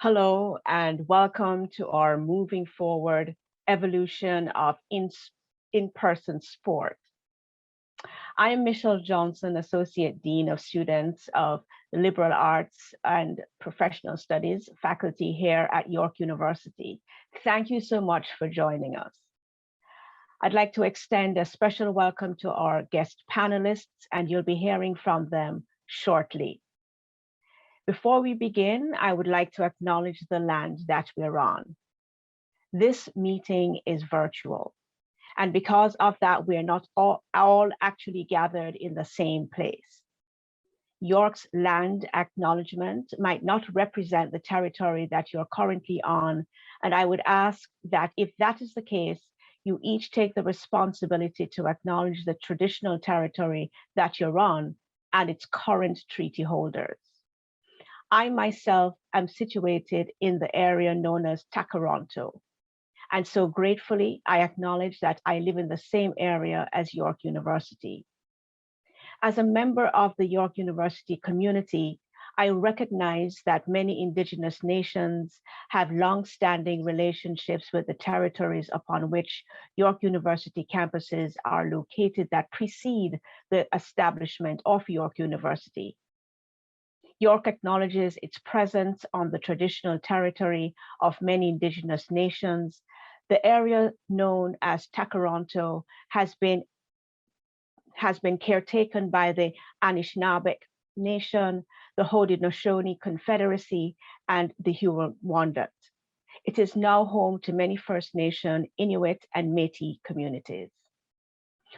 Hello and welcome to our Moving Forward Evolution of In-Person Sport. I am Michelle Johnson, Associate Dean of Students of the Liberal Arts and Professional Studies faculty here at York University. Thank you so much for joining us. I'd like to extend a special welcome to our guest panelists, and you'll be hearing from them shortly. Before we begin, I would like to acknowledge the land that we're on. This meeting is virtual, and because of that, we're not all actually gathered in the same place. York's land acknowledgement might not represent the territory that you're currently on, and I would ask that if that is the case, you each take the responsibility to acknowledge the traditional territory that you're on and its current treaty holders. I myself am situated in the area known as Takaronto. And so gratefully, I acknowledge that I live in the same area as York University. As a member of the York University community, I recognize that many Indigenous nations have long-standing relationships with the territories upon which York University campuses are located that precede the establishment of York University. York acknowledges its presence on the traditional territory of many Indigenous nations. The area known as Takaronto has been caretaken by the Anishinaabe Nation, the Haudenosaunee Confederacy, and the Huron-Wendat. It is now home to many First Nation, Inuit, and Métis communities.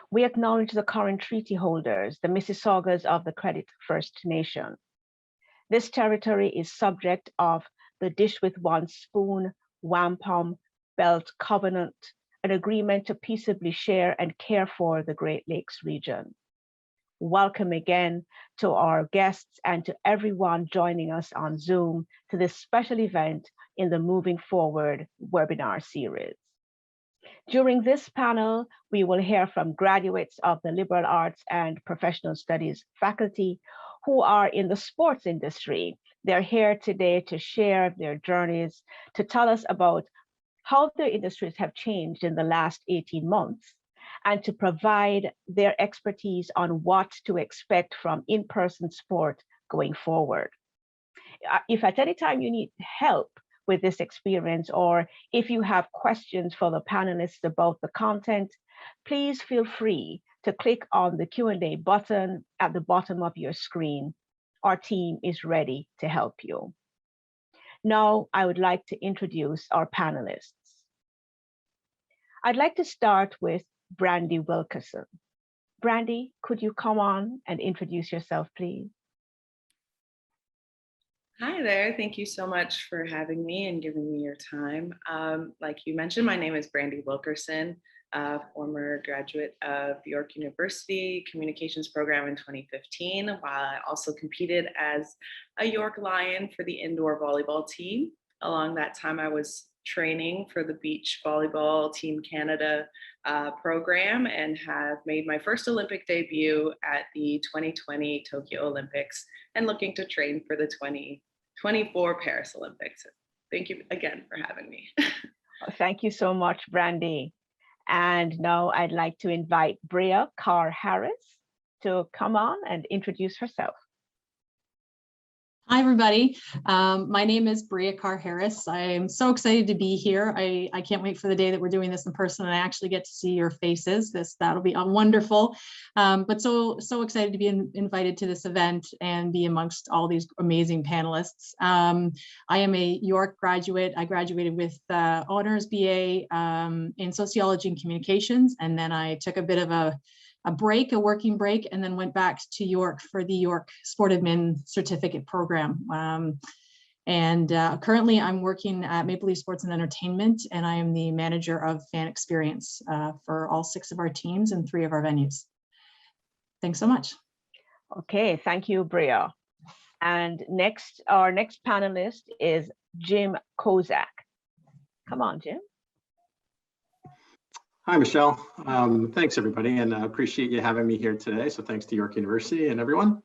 We acknowledge the current treaty holders, the Mississaugas of the Credit First Nation. This territory is subject of the Dish with One Spoon, Wampum, Belt Covenant, an agreement to peaceably share and care for the Great Lakes region. Welcome again to our guests and to everyone joining us on Zoom to this special event in the Moving Forward webinar series. During this panel, we will hear from graduates of the Liberal Arts and Professional Studies faculty who are in the sports industry. They're here today to share their journeys, to tell us about how their industries have changed in the last 18 months, and to provide their expertise on what to expect from in-person sport going forward. If at any time you need help with this experience, or if you have questions for the panelists about the content, please feel free to click on the Q&A button at the bottom of your screen. Our team is ready to help you. Now, I would like to introduce our panelists. I'd like to start with Brandy Wilkerson. Brandy, could you come on and introduce yourself, please? Hi there. Thank you so much for having me and giving me your time. Like you mentioned, my name is Brandy Wilkerson, a former graduate of York University Communications Program in 2015, while I also competed as a York Lion for the indoor volleyball team. Along that time, I was training for the Beach Volleyball Team Canada program and have made my first Olympic debut at the 2020 Tokyo Olympics and looking to train for the 2024 Paris Olympics. Thank you again for having me. Thank you so much, Brandy. And now I'd like to invite Brea Carr-Harris to come on and introduce herself. Hi, everybody. My name is Brea Carr-Harris. I'm so excited to be here. I can't wait for the day that we're doing this in person and I actually get to see your faces. That'll be wonderful. But so excited to be invited to this event and be amongst all these amazing panelists. I am a York graduate. I graduated with honors BA in sociology and communications, and then I took a bit of a working break, and then went back to York for the York Sport Admin Certificate Program. Currently I'm working at Maple Leaf Sports and Entertainment, and I am the manager of fan experience for all 6 of our teams and 3 of our venues. Thanks so much. Okay, thank you, Brea. And next, our next panelist is Jim Kozak. Come on, Jim. Hi, Michelle. Thanks, everybody, and I appreciate you having me here today. So thanks to York University and everyone.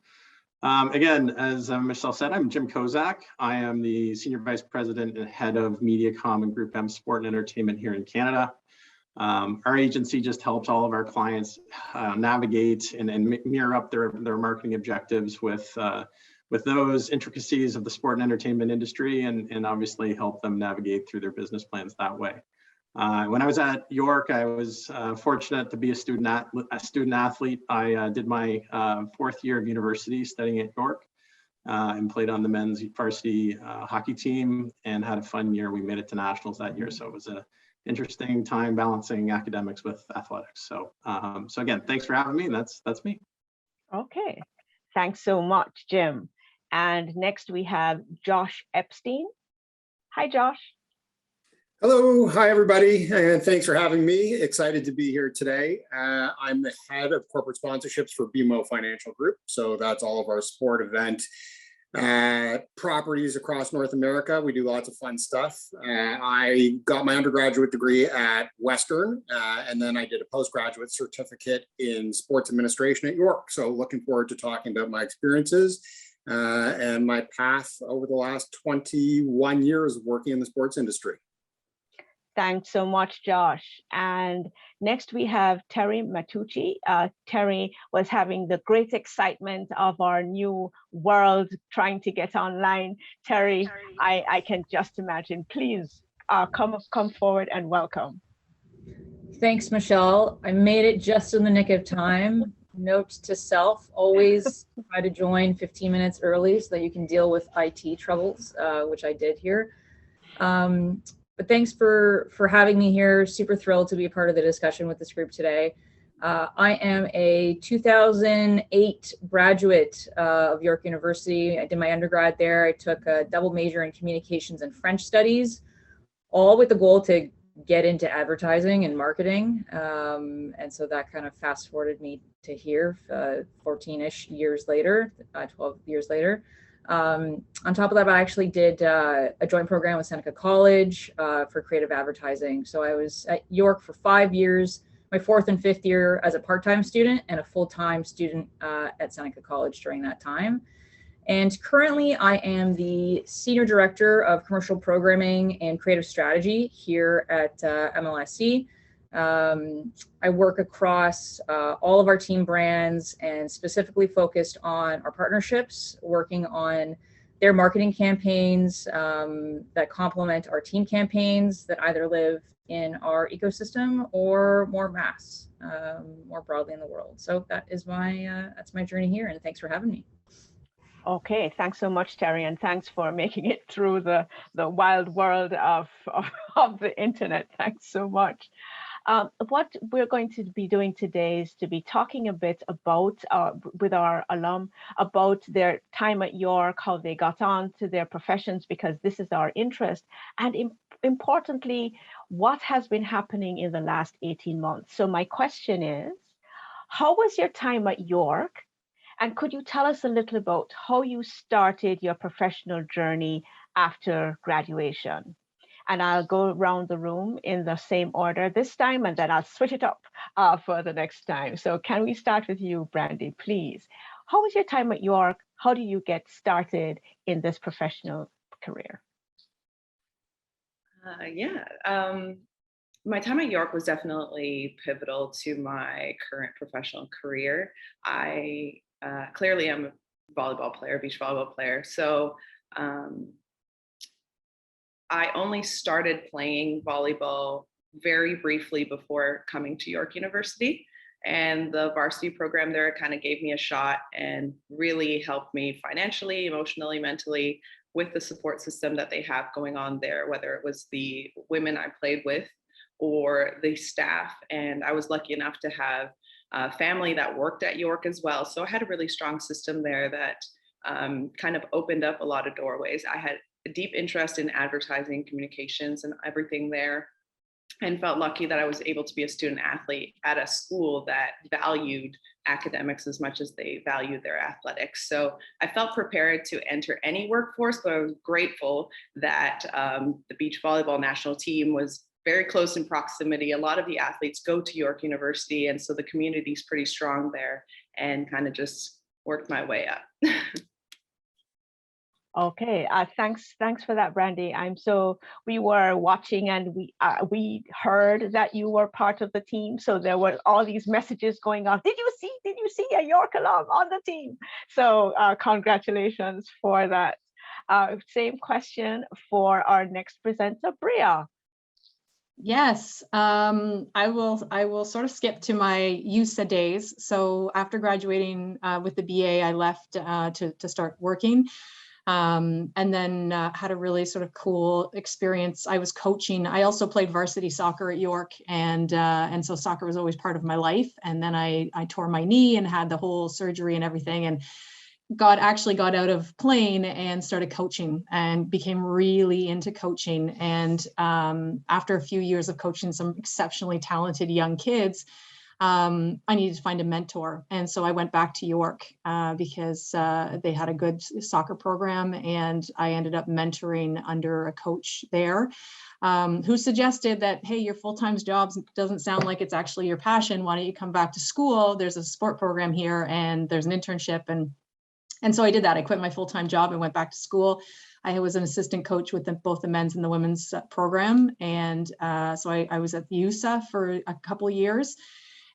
Again, as Michelle said, I'm Jim Kozak. I am the Senior Vice President and Head of Mediacom and Group M Sport and Entertainment here in Canada. Our agency just helps all of our clients navigate and mirror up their marketing objectives with those intricacies of the sport and entertainment industry, and obviously help them navigate through their business plans that way. When I was at York, I was fortunate to be a student athlete. I did my 4th year of university studying at York and played on the men's varsity hockey team and had a fun year. We made it to nationals that year, so it was a interesting time balancing academics with athletics. So, so again, thanks for having me. And that's me. Okay, thanks so much, Jim. And next we have Josh Epstein. Hi, Josh. Hello, hi everybody, and thanks for having me. Excited to be here today. I'm the head of corporate sponsorships for BMO Financial Group. So that's all of our sport event properties across North America. We do lots of fun stuff. I got my undergraduate degree at Western, and then I did a postgraduate certificate in sports administration at York. So looking forward to talking about my experiences and my path over the last 21 years of working in the sports industry. Thanks so much, Josh. And next we have Terry Matucci. Terry was having the great excitement of our new world trying to get online. Terry, I can just imagine. Please come forward and welcome. Thanks, Michelle. I made it just in the nick of time. Note to self, always try to join 15 minutes early so that you can deal with IT troubles, which I did here. But thanks for having me here. Super thrilled to be a part of the discussion with this group today. I am a 2008 graduate of York University. I did my undergrad there. I took a double major in communications and French studies, all with the goal to get into advertising and marketing. And so that kind of fast forwarded me to here 14-ish years later, 12 years later. On top of that, I actually did a joint program with Seneca College for creative advertising. So I was at York for 5 years, my 4th and 5th year as a part-time student and a full-time student at Seneca College during that time. And currently I am the Senior Director of Commercial Programming and Creative Strategy here at MLSE. I work across all of our team brands and specifically focused on our partnerships, working on their marketing campaigns that complement our team campaigns that either live in our ecosystem or more mass, more broadly in the world. So that is that's my journey here, and thanks for having me. Okay, thanks so much, Terry, and thanks for making it through the wild world of the internet. Thanks so much. What we're going to be doing today is to be talking a bit about, with our alum, about their time at York, how they got on to their professions, because this is our interest, and importantly, what has been happening in the last 18 months. So my question is, how was your time at York? And could you tell us a little about how you started your professional journey after graduation? And I'll go around the room in the same order this time, and then I'll switch it up for the next time. So can we start with you, Brandy, please? How was your time at York? How do you get started in this professional career? My time at York was definitely pivotal to my current professional career. I clearly am a volleyball player, beach volleyball player. So I only started playing volleyball very briefly before coming to York University, and the varsity program there kind of gave me a shot and really helped me financially, emotionally, mentally with the support system that they have going on there, whether it was the women I played with or the staff. And I was lucky enough to have a family that worked at York as well. So I had a really strong system there that kind of opened up a lot of doorways. I had a deep interest in advertising, communications, and everything there, and felt lucky that I was able to be a student athlete at a school that valued academics as much as they valued their athletics. So I felt prepared to enter any workforce, but I was grateful that the beach volleyball national team was very close in proximity. A lot of the athletes go to York University, and so the community is pretty strong there, and kind of just worked my way up. Okay, thanks for that, Brandy. We were watching and we heard that you were part of the team. So there were all these messages going on. Did you see a York alum on the team? So congratulations for that. Same question for our next presenter, Bria. Yes, I will sort of skip to my USA days. So after graduating with the BA, I left to start working. And then had a really sort of cool experience. I was coaching. I also played varsity soccer at York, and so soccer was always part of my life. And then I tore my knee and had the whole surgery and everything, and actually got out of playing and started coaching and became really into coaching. And after a few years of coaching some exceptionally talented young kids, I needed to find a mentor. And so I went back to York because they had a good soccer program, and I ended up mentoring under a coach there who suggested that, hey, your full-time job doesn't sound like it's actually your passion. Why don't you come back to school? There's a sport program here and there's an internship. And so I did that. I quit my full-time job and went back to school. I was an assistant coach with both the men's and the women's program. And so I was at USA for a couple of years,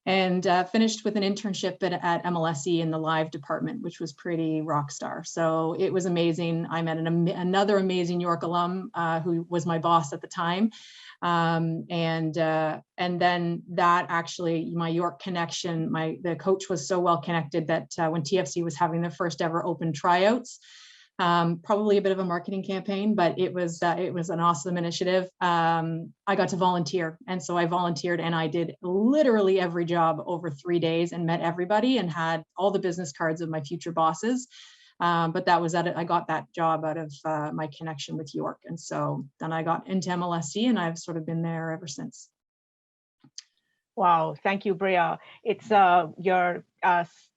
and finished with an internship at MLSE in the live department, which was pretty rock star. So it was amazing. I met another amazing York alum who was my boss at the time. And then that actually, my York connection, the coach was so well connected that when TFC was having their first ever open tryouts, probably a bit of a marketing campaign, but it was an awesome initiative. I got to volunteer. And so I volunteered and I did literally every job over 3 days and met everybody and had all the business cards of my future bosses. But that was I got that job out of my connection with York. And so then I got into MLSE and I've sort of been there ever since. Wow, thank you, Bria. It's your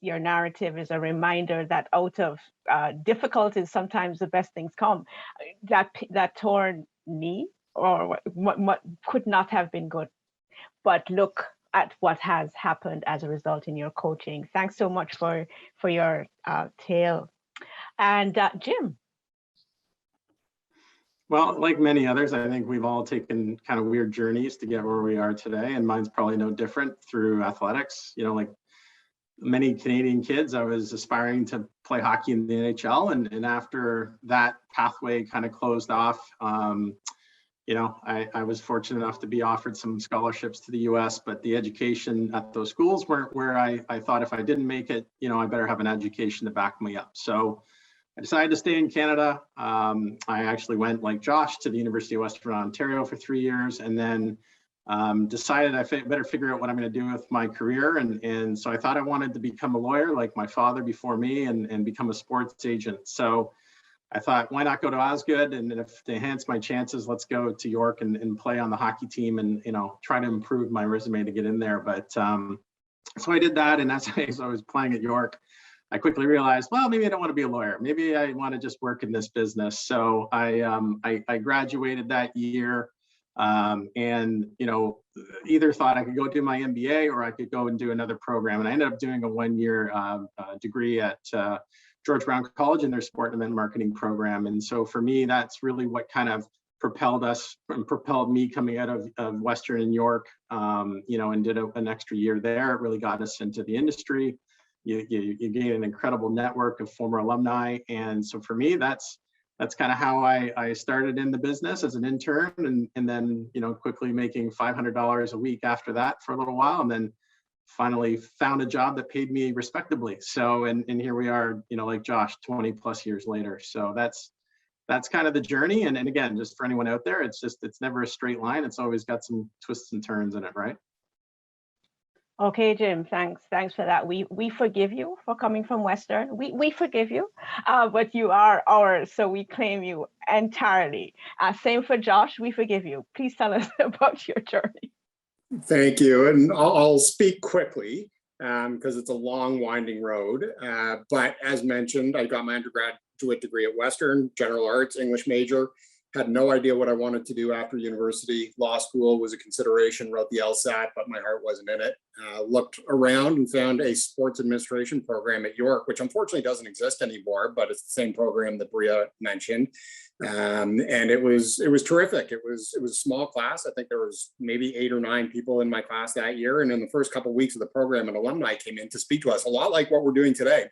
narrative is a reminder that out of difficulties, sometimes the best things come. That torn knee or what could not have been good, but look at what has happened as a result in your coaching. Thanks so much for your tale. And Jim. Well, like many others, I think we've all taken kind of weird journeys to get where we are today, and mine's probably no different through athletics. You know, like many Canadian kids, I was aspiring to play hockey in the NHL, and after that pathway kind of closed off, you know, I was fortunate enough to be offered some scholarships to the US, but the education at those schools weren't where I thought if I didn't make it, you know, I better have an education to back me up. So I decided to stay in Canada. I actually went, like Josh, to the University of Western Ontario for 3 years, and then decided I better figure out what I'm going to do with my career. And so I thought I wanted to become a lawyer like my father before me and become a sports agent. So I thought, why not go to Osgoode? And if to enhance my chances, let's go to York and play on the hockey team and, you know, try to improve my resume to get in there. But so I did that. And as I was playing at York, I quickly realized, well, maybe I don't want to be a lawyer. Maybe I want to just work in this business. So I graduated that year, and you know, either thought I could go do my MBA or I could go and do another program. And I ended up doing a 1-year degree at George Brown College in their sport and event marketing program. And so for me, that's really what kind of propelled me coming out of Western and York, you know, and did an extra year there. It really got us into the industry. You gain an incredible network of former alumni. And so for me, that's kind of how I started in the business as an intern, and then, you know, quickly making $500 a week after that for a little while, and then finally found a job that paid me respectably. So, and here we are, you know, like Josh, 20 plus years later. So that's kind of the journey. And again, just for anyone out there, it's never a straight line. It's always got some twists and turns in it, right? Okay, Jim, thanks for that. We forgive you for coming from Western. We forgive you, but you are ours, so we claim you entirely. Same for Josh, we forgive you. Please tell us about your journey. Thank you, and I'll speak quickly because it's a long, winding road. But as mentioned, I got my undergraduate degree at Western, general arts, English major. Had no idea what I wanted to do after university. Law school was a consideration, wrote the LSAT, but my heart wasn't in it. Looked around and found a sports administration program at York, which unfortunately doesn't exist anymore, but it's the same program that Bria mentioned. And it was terrific. It was a small class. I think there was maybe 8 or 9 people in my class that year. And in the first couple of weeks of the program, an alumni came in to speak to us, a lot like what we're doing today,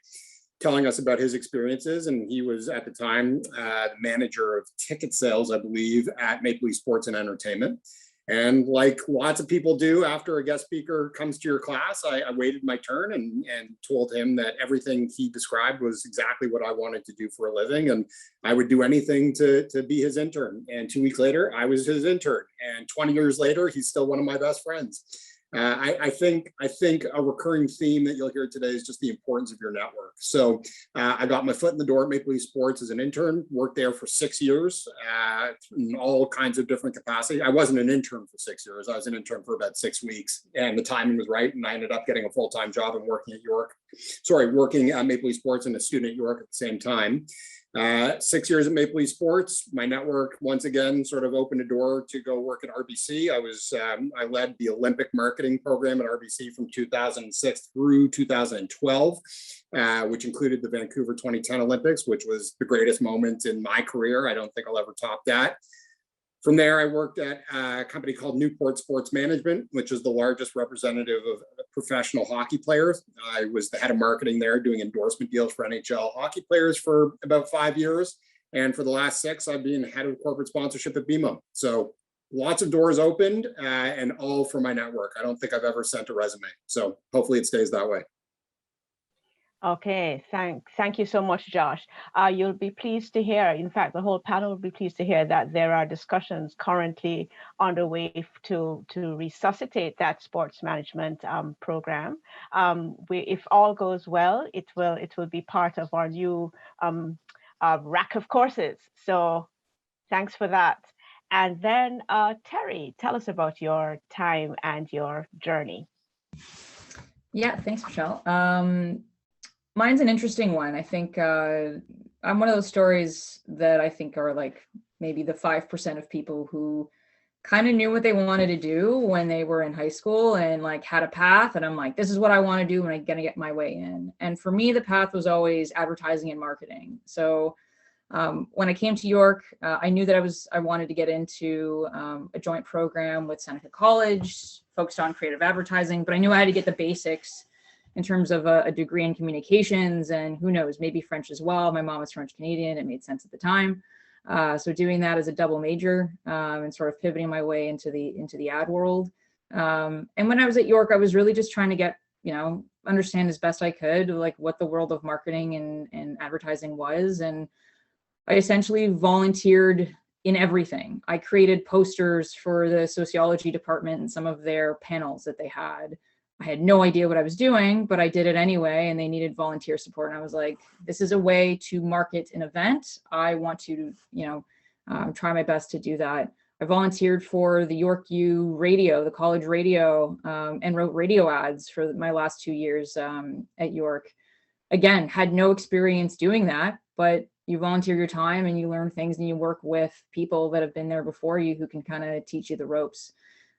telling us about his experiences. And he was at the time the manager of ticket sales, I believe, at Maple Leaf Sports and Entertainment. And like lots of people do after a guest speaker comes to your class, I waited my turn and told him that everything he described was exactly what I wanted to do for a living. And I would do anything to be his intern. And 2 weeks later, I was his intern. And 20 years later, he's still one of my best friends. I think a recurring theme that you'll hear today is just the importance of your network. So I got my foot in the door at Maple Leaf Sports as an intern, worked there for 6 years in all kinds of different capacity. I wasn't an intern for 6 years. I was an intern for about 6 weeks, and the timing was right. And I ended up getting a full-time job and working at Maple Leaf Sports and a student at York at the same time. 6 years at Maple Leaf Sports, my network once again sort of opened a door to go work at RBC. I led the Olympic marketing program at RBC from 2006 through 2012, which included the Vancouver 2010 Olympics, which was the greatest moment in my career. I don't think I'll ever top that. From there, I worked at a company called Newport Sports Management, which is the largest representative of professional hockey players. I was the head of marketing there, doing endorsement deals for NHL hockey players for about 5 years. And for the last 6, I've been head of corporate sponsorship at BMO. So lots of doors opened and all for my network. I don't think I've ever sent a resume. So hopefully it stays that way. Okay, thank you so much, Josh. You'll be pleased to hear, in fact, the whole panel will be pleased to hear that there are discussions currently underway to resuscitate that sports management program. If all goes well, it will be part of our new rack of courses. So thanks for that. And then Terry, tell us about your time and your journey. Yeah, thanks, Michelle. Mine's an interesting one. I think I'm one of those stories that I think are like maybe the 5% of people who kind of knew what they wanted to do when they were in high school and like had a path. And I'm like, this is what I want to do and I'm going to get my way in. And for me, the path was always advertising and marketing. So when I came to York, I knew that I wanted to get into a joint program with Seneca College, focused on creative advertising, but I knew I had to get the basics in terms of a degree in communications and who knows, maybe French as well. My mom was French Canadian. It made sense at the time. So doing that as a double major and sort of pivoting my way into the ad world. And when I was at York, I was really just trying to get, understand as best I could, like what the world of marketing and advertising was. And I essentially volunteered in everything. I created posters for the sociology department and some of their panels that they had. I had no idea what I was doing, but I did it anyway, and they needed volunteer support. And I was like, this is a way to market an event. I want to, try my best to do that. I volunteered for the York U radio, the college radio, and wrote radio ads for my last 2 years at York. Again, had no experience doing that, but you volunteer your time and you learn things and you work with people that have been there before you who can kind of teach you the ropes.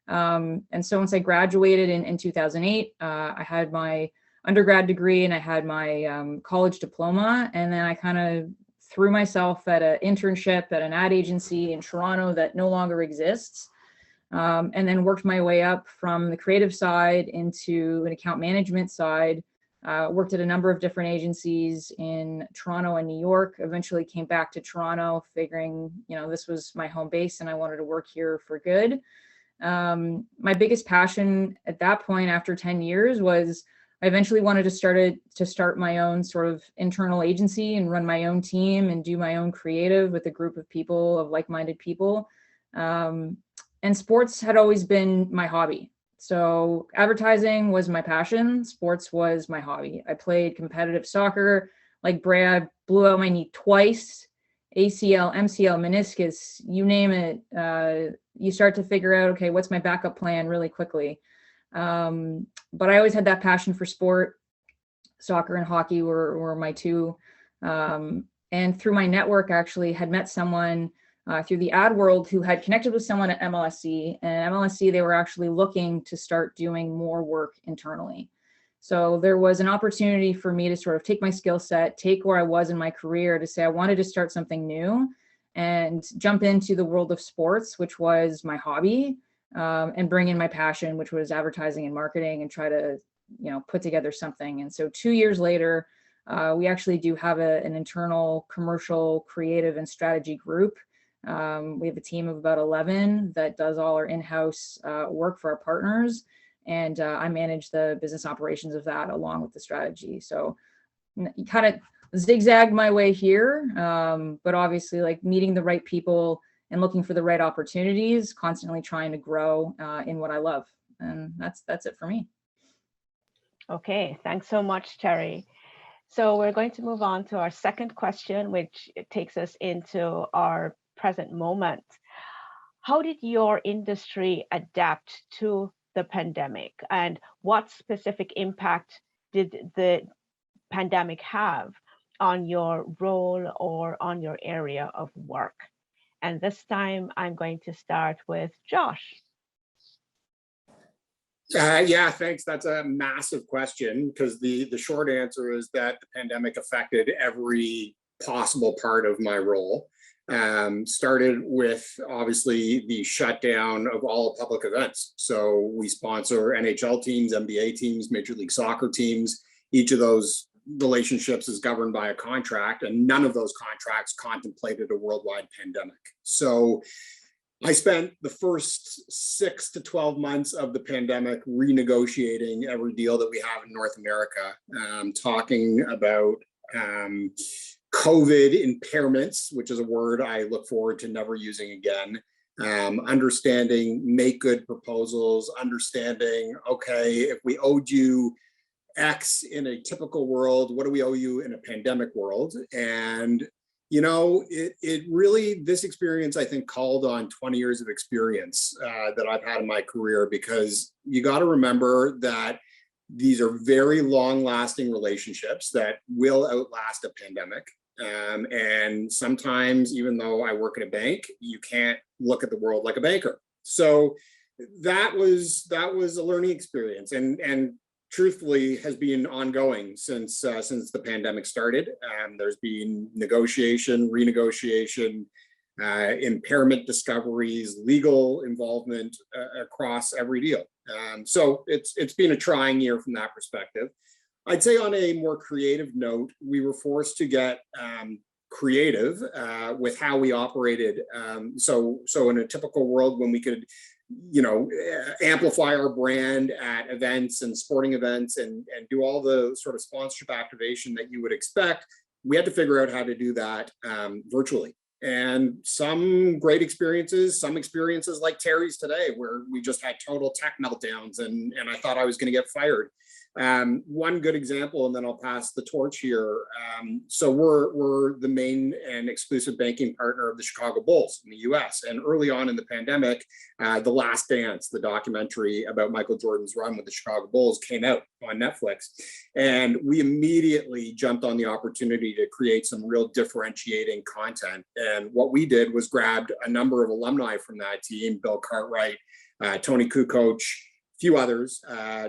And so once I graduated in 2008, I had my undergrad degree and I had my college diploma. And then I kind of threw myself at an internship at an ad agency in Toronto that no longer exists. And then worked my way up from the creative side into an account management side. Worked at a number of different agencies in Toronto and New York, eventually came back to Toronto figuring, this was my home base and I wanted to work here for good. My biggest passion at that point after 10 years was I eventually wanted to start my own sort of internal agency and run my own team and do my own creative with a group of people, of like-minded people. And sports had always been my hobby. So advertising was my passion. Sports was my hobby. I played competitive soccer. Like Brad, blew out my knee twice. ACL, MCL, meniscus, you name it. You start to figure out, okay, what's my backup plan really quickly. But I always had that passion for sport. Soccer and hockey were my two. And through my network, actually had met someone through the ad world who had connected with someone at MLSE, and MLSE, they were actually looking to start doing more work internally. So there was an opportunity for me to sort of take my skill set, take where I was in my career to say I wanted to start something new and jump into the world of sports, which was my hobby, and bring in my passion, which was advertising and marketing, and try to, put together something. And so 2 years later, we actually do have an internal commercial, creative, and strategy group. We have a team of about 11 that does all our in-house work for our partners. And I manage the business operations of that along with the strategy. So you kind of zigzag my way here, but obviously like meeting the right people and looking for the right opportunities, constantly trying to grow in what I love. And that's it for me. Okay, thanks so much, Terry. So we're going to move on to our second question, which takes us into our present moment. How did your industry adapt to the pandemic, and what specific impact did the pandemic have on your role or on your area of work? And this time I'm going to start with Josh. Yeah, thanks. That's a massive question, because the short answer is that the pandemic affected every possible part of my role. Started with obviously the shutdown of all public events. So we sponsor NHL teams, NBA teams, Major League Soccer teams. Each of those relationships is governed by a contract, and none of those contracts contemplated a worldwide pandemic. So I spent the first 6 to 12 months of the pandemic renegotiating every deal that we have in North America, talking about COVID impairments, which is a word I look forward to never using again. Understanding make good proposals, understanding, okay, if we owed you X in a typical world, what do we owe you in a pandemic world? And it really, this experience, I think, called on 20 years of experience that I've had in my career, because you got to remember that these are very long lasting relationships that will outlast a pandemic. And sometimes, even though I work at a bank, you can't look at the world like a banker. So that was a learning experience, and truthfully has been ongoing since the pandemic started. There's been negotiation, renegotiation, impairment discoveries, legal involvement across every deal. So it's been a trying year from that perspective. I'd say on a more creative note, we were forced to get creative with how we operated. So in a typical world, when we could amplify our brand at events and sporting events and do all the sort of sponsorship activation that you would expect, we had to figure out how to do that virtually. And some great experiences, some experiences like Terry's today, where we just had total tech meltdowns and I thought I was going to get fired. One good example, and then I'll pass the torch here. So we're the main and exclusive banking partner of the Chicago Bulls in the US. And early on in the pandemic, The Last Dance, the documentary about Michael Jordan's run with the Chicago Bulls, came out on Netflix. And we immediately jumped on the opportunity to create some real differentiating content. And what we did was grabbed a number of alumni from that team, Bill Cartwright, Tony Kukoc, few others,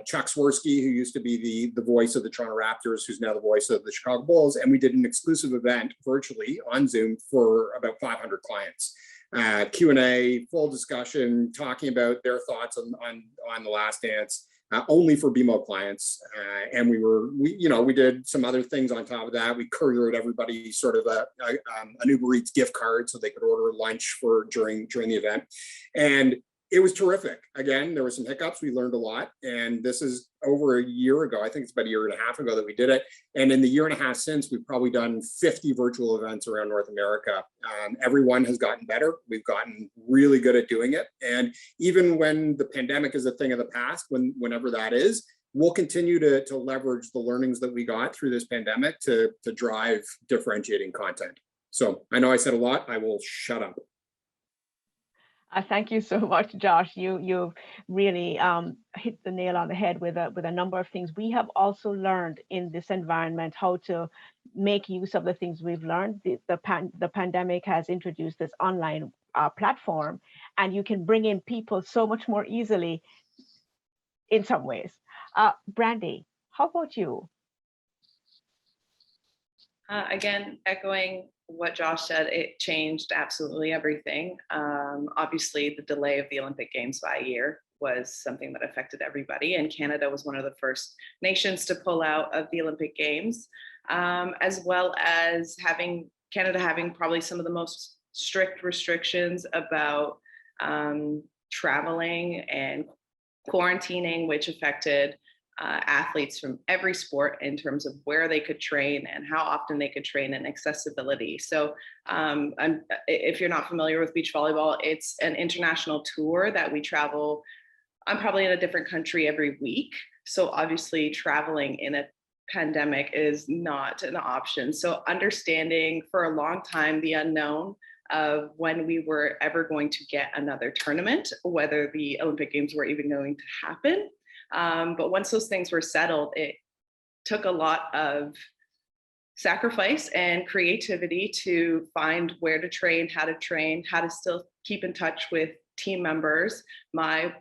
Chuck Swirsky, who used to be the voice of the Toronto Raptors, who's now the voice of the Chicago Bulls. And we did an exclusive event virtually on Zoom for about 500 clients. Q&A, full discussion, talking about their thoughts on The Last Dance, only for BMO clients. And we did some other things on top of that. We couriered everybody sort of an Uber Eats gift card so they could order lunch during the event. And it was terrific. Again, there were some hiccups. We learned a lot. And this is over a year ago. I think it's about a year and a half ago that we did it. And in the year and a half since, we've probably done 50 virtual events around North America. Everyone has gotten better. We've gotten really good at doing it. And even when the pandemic is a thing of the past, whenever that is, we'll continue to leverage the learnings that we got through this pandemic to drive differentiating content. So I know I said a lot. I will shut up. Thank you so much, Josh. You've really hit the nail on the head with a number of things. We have also learned in this environment how to make use of the things we've learned. The pandemic has introduced this online platform, and you can bring in people so much more easily in some ways. Brandy, how about you? Again, echoing what Josh said, it changed absolutely everything. Obviously, the delay of the Olympic Games by a year was something that affected everybody, and Canada was one of the first nations to pull out of the Olympic Games, as well as Canada having probably some of the most strict restrictions about traveling and quarantining, which affected athletes from every sport in terms of where they could train and how often they could train, and accessibility. So if you're not familiar with beach volleyball, it's an international tour that we travel. I'm probably in a different country every week. So obviously traveling in a pandemic is not an option. So understanding for a long time the unknown of when we were ever going to get another tournament, whether the Olympic Games were even going to happen. But once those things were settled, it took a lot of sacrifice and creativity to find where to train, how to still keep in touch with team members. My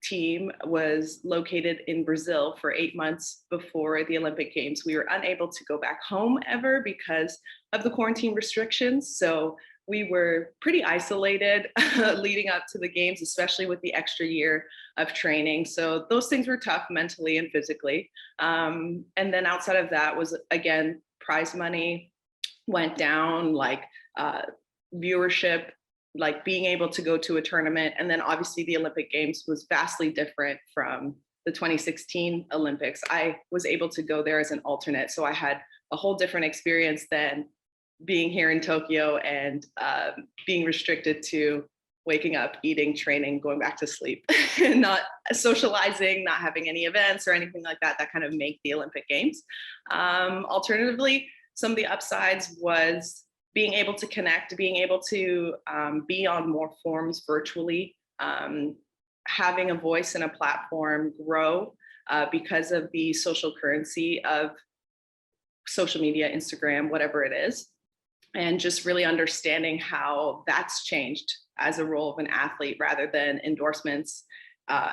team was located in Brazil for 8 months before the Olympic Games. We were unable to go back home ever because of the quarantine restrictions. So we were pretty isolated leading up to the games, especially with the extra year of training. So those things were tough mentally and physically. And then outside of that was, again, prize money went down, like viewership, like being able to go to a tournament. And then obviously the Olympic Games was vastly different from the 2016 Olympics. I was able to go there as an alternate. So I had a whole different experience than being here in Tokyo and being restricted to waking up, eating, training, going back to sleep, not socializing, not having any events or anything like that kind of make the Olympic Games. Alternatively, some of the upsides was being able to connect, being able to be on more forums virtually, having a voice and a platform grow because of the social currency of social media, Instagram, whatever it is. And just really understanding how that's changed as a role of an athlete rather than endorsements.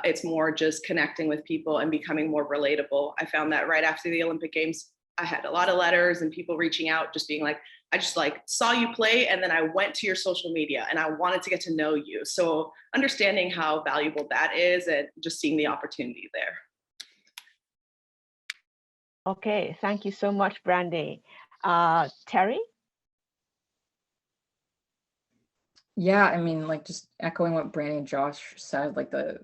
It's more just connecting with people and becoming more relatable. I found that right after the Olympic Games, I had a lot of letters and people reaching out, just being like, I just like saw you play and then I went to your social media and I wanted to get to know you. So understanding how valuable that is and just seeing the opportunity there. Okay, thank you so much, Brandy. Terry? Yeah, I mean, like just echoing what Brandy and Josh said, it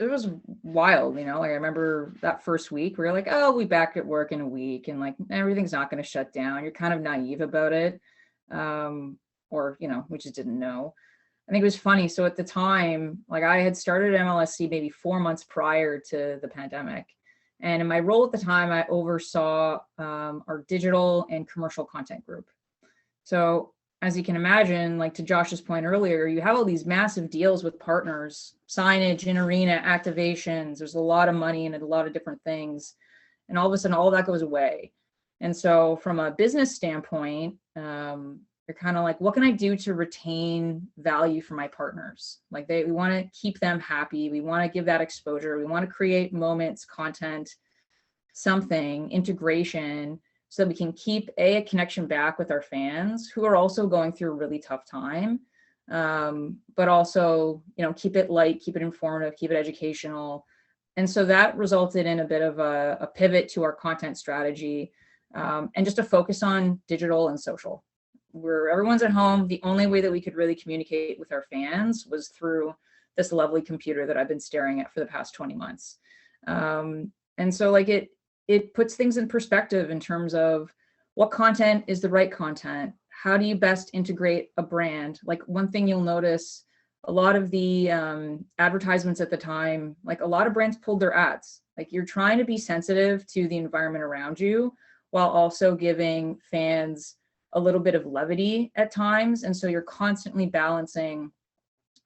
was wild, you know. Like I remember that first week, we were like, oh, we'll be back at work in a week, and like everything's not going to shut down. You're kind of naive about it, or you know, we just didn't know. I think it was funny. So at the time, like I had started MLSC maybe 4 months prior to the pandemic, and in my role at the time, I oversaw our digital and commercial content group. So as you can imagine, like to Josh's point earlier, you have all these massive deals with partners, signage, in arena, activations. There's a lot of money in it, a lot of different things. And all of a sudden, all that goes away. And so from a business standpoint, you're kind of like, what can I do to retain value for my partners? Like we want to keep them happy. We want to give that exposure. We want to create moments, content, something, integration, so that we can keep a connection back with our fans who are also going through a really tough time, but also, you know, keep it light, keep it informative, keep it educational. And so that resulted in a bit of a pivot to our content strategy and just a focus on digital and social. Where everyone's at home, the only way that we could really communicate with our fans was through this lovely computer that I've been staring at for the past 20 months. And so like it puts things in perspective in terms of what content is the right content. How do you best integrate a brand? Like one thing you'll notice, a lot of the advertisements at the time, like a lot of brands pulled their ads. Like you're trying to be sensitive to the environment around you while also giving fans a little bit of levity at times. And so you're constantly balancing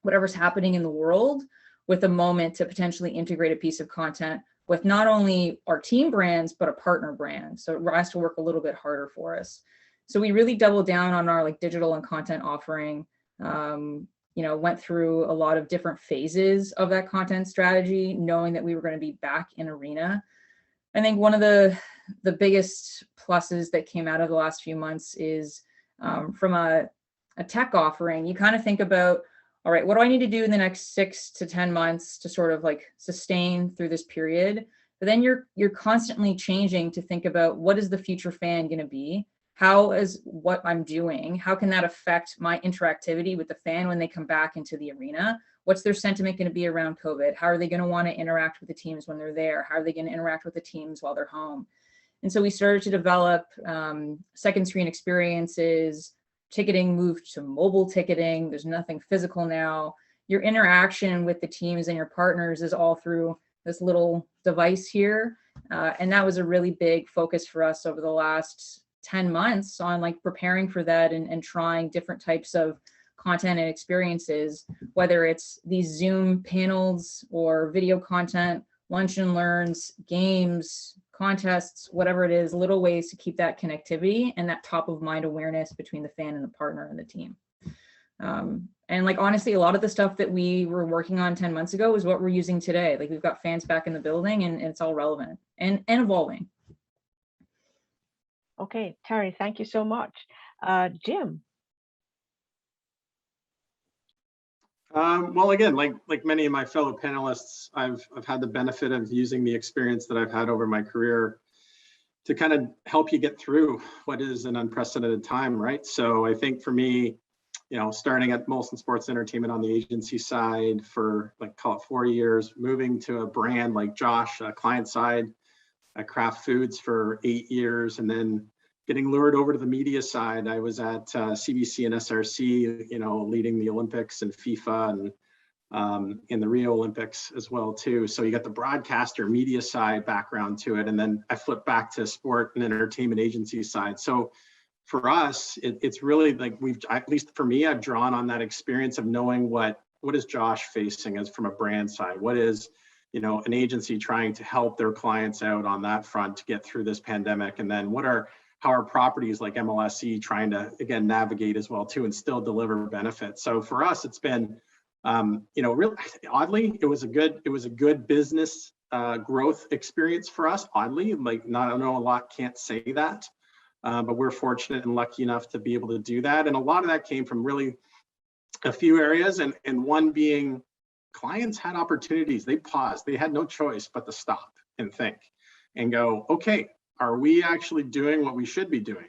whatever's happening in the world with a moment to potentially integrate a piece of content with not only our team brands, but a partner brand. So it has to work a little bit harder for us. So we really doubled down on our like digital and content offering, went through a lot of different phases of that content strategy, knowing that we were going to be back in arena. I think one of the biggest pluses that came out of the last few months is from a tech offering. You kind of think about, all right, what do I need to do in the next 6 to 10 months to sort of like sustain through this period? But then you're constantly changing to think about, what is the future fan going to be? How is what I'm doing, how can that affect my interactivity with the fan when they come back into the arena? What's their sentiment going to be around COVID? How are they going to want to interact with the teams when they're there? How are they going to interact with the teams while they're home? And so we started to develop second screen experiences. Ticketing moved to mobile ticketing. There's nothing physical now. Your interaction with the teams and your partners is all through this little device here. And that was a really big focus for us over the last 10 months on like preparing for that and trying different types of content and experiences, whether it's these Zoom panels or video content, lunch and learns, games, contests, whatever it is, little ways to keep that connectivity and that top of mind awareness between the fan and the partner and the team. And like, honestly, a lot of the stuff that we were working on 10 months ago is what we're using today. Like we've got fans back in the building and it's all relevant and evolving. Okay, Terry, thank you so much. Jim. Well, again, like many of my fellow panelists, I've had the benefit of using the experience that I've had over my career to kind of help you get through what is an unprecedented time, right? So I think for me, starting at Molson Sports Entertainment on the agency side for like, call it 4 years, moving to a brand like Josh, client side at Kraft Foods for 8 years, and then getting lured over to the media side. I was at CBC and SRC, leading the Olympics and FIFA and in the Rio Olympics as well too. So you got the broadcaster media side background to it. And then I flipped back to sport and entertainment agency side. So for us, it's really like at least for me, I've drawn on that experience of knowing what is Josh facing as from a brand side? What is, an agency trying to help their clients out on that front to get through this pandemic? And then how are properties like MLSE trying to, again, navigate as well too and still deliver benefits? So for us, it's been, really oddly, it was a good business growth experience for us. Oddly, like I know a lot can't say that, but we're fortunate and lucky enough to be able to do that. And a lot of that came from really a few areas, and one being clients had opportunities. They paused. They had no choice but to stop and think and go, okay, are we actually doing what we should be doing?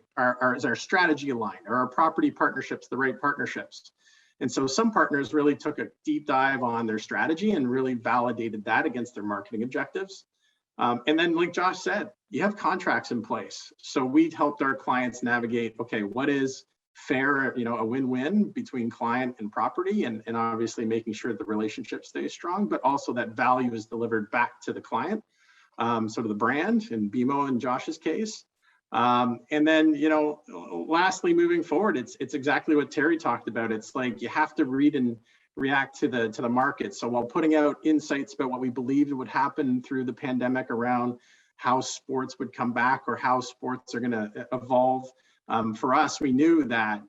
Is our strategy aligned? Are our property partnerships the right partnerships? And so some partners really took a deep dive on their strategy and really validated that against their marketing objectives. And then, like Josh said, you have contracts in place. So we helped our clients navigate, okay, what is fair, a win-win between client and property, and obviously making sure the relationship stays strong, but also that value is delivered back to the client. Sort of the brand in BMO and Josh's case. And then, lastly, moving forward, it's exactly what Terry talked about. It's like you have to read and react to the market. So while putting out insights about what we believed would happen through the pandemic around how sports would come back or how sports are going to evolve, for us, we knew that,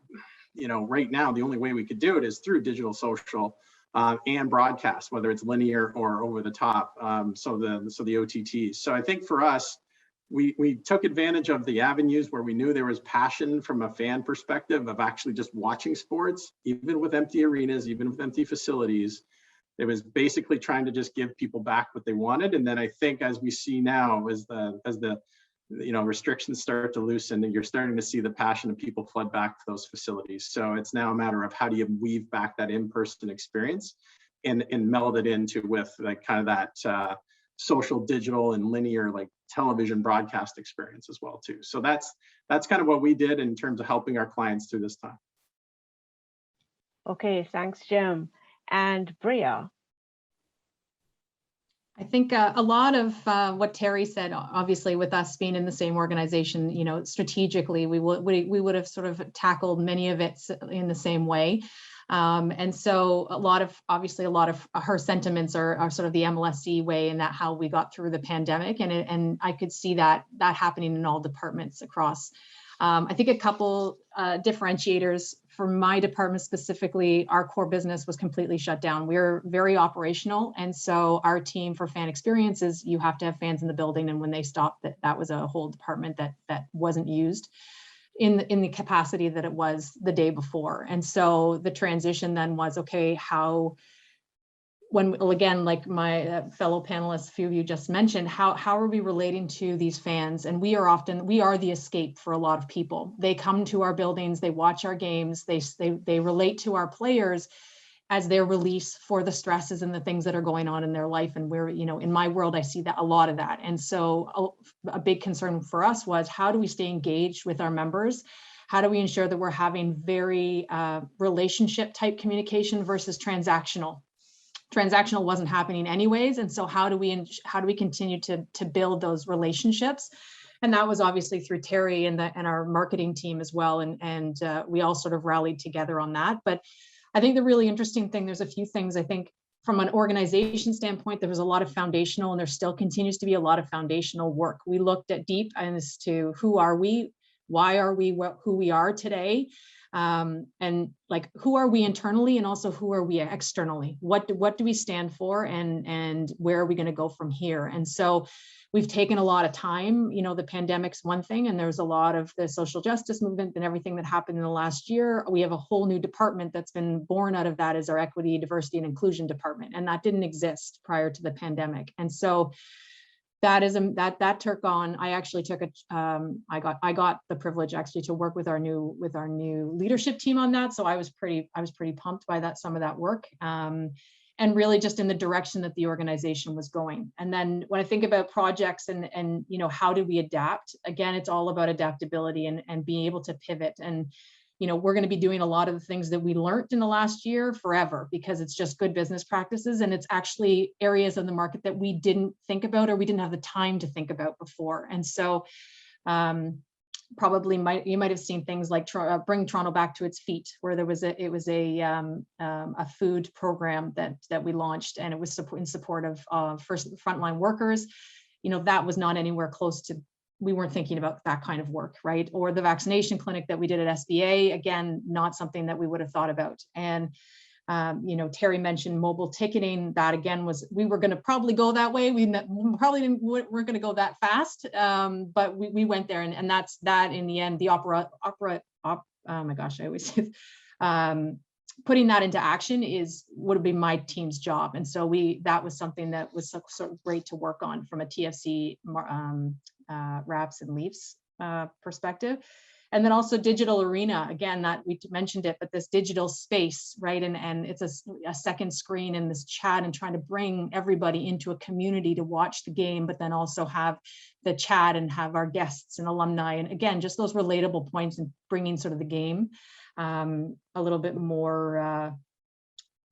right now, the only way we could do it is through digital, social, and broadcast, whether it's linear or over the top, so the OTTs. So I think for us, we took advantage of the avenues where we knew there was passion from a fan perspective of actually just watching sports, even with empty arenas, even with empty facilities. It was basically trying to just give people back what they wanted. And then I think as we see now, as the restrictions start to loosen, and you're starting to see the passion of people flood back to those facilities. So it's now a matter of how do you weave back that in-person experience and meld it into with like kind of that social, digital, and linear like television broadcast experience as well too. So that's kind of what we did in terms of helping our clients through this time. Okay, thanks, Jim. And Bria. I think a lot of what Terry said, obviously with us being in the same organization, you know, strategically, we would have sort of tackled many of it in the same way. And so obviously a lot of her sentiments are sort of the MLSE way, and that how we got through the pandemic. And I could see that happening in all departments across. I think a couple differentiators for my department specifically, our core business was completely shut down. We're very operational. And so our team for fan experiences, you have to have fans in the building. And when they stopped, that was a whole department that wasn't used in the capacity that it was the day before. And so the transition then was, okay, again, like my fellow panelists, a few of you just mentioned, how are we relating to these fans? And we are the escape for a lot of people. They come to our buildings, they watch our games, they relate to our players as their release for the stresses and the things that are going on in their life. And we're, you know, in my world, I see that a lot of that. And so a big concern for us was, how do we stay engaged with our members? How do we ensure that we're having very relationship type communication versus transactional? Transactional wasn't happening anyways. And so how do we continue to build those relationships? And that was obviously through Terry and our marketing team as well. And we all sort of rallied together on that. But I think the really interesting thing, there's a few things. I think from an organization standpoint, there was a lot of foundational, and there still continues to be a lot of foundational work. We looked at deep as to who are we, why are we who we are today, and like, who are we internally, and also who are we externally? What do we stand for, and where are we going to go from here? And so we've taken a lot of time. You know, the pandemic's one thing, and there's a lot of the social justice movement and everything that happened in the last year. We have a whole new department that's been born out of that, is our equity, diversity, and inclusion department, and that didn't exist prior to the pandemic. And so that took on. I actually took I got the privilege actually to work with our new leadership team on that. So I was pretty pumped by some of that work. And really just in the direction that the organization was going. And then when I think about projects and you know, how do we adapt? Again, it's all about adaptability and being able to pivot. And you know, we're going to be doing a lot of the things that we learned in the last year forever, because it's just good business practices, and it's actually areas of the market that we didn't think about, or we didn't have the time to think about before. And so probably you might have seen things like Bring Toronto Back to Its Feet, where it was a food program that we launched, and it was in support of first frontline workers. You know, that was not anywhere close to, we weren't thinking about that kind of work, right? Or the vaccination clinic that we did at SBA, again, not something that we would have thought about. And you know, Terry mentioned mobile ticketing. That again we were going to probably go that way. We probably weren't going to go that fast, but we went there, and that's that in the end. The oh my gosh, I always say, putting that into action would be my team's job. And so that was something that was sort of great to work on from a TFC Raps and Leafs perspective. And then also Digital Arena, again, that we mentioned it, but this digital space, right? And it's a second screen in this chat, and trying to bring everybody into a community to watch the game, but then also have the chat and have our guests and alumni. And again, just those relatable points, and bringing sort of the game a little bit more,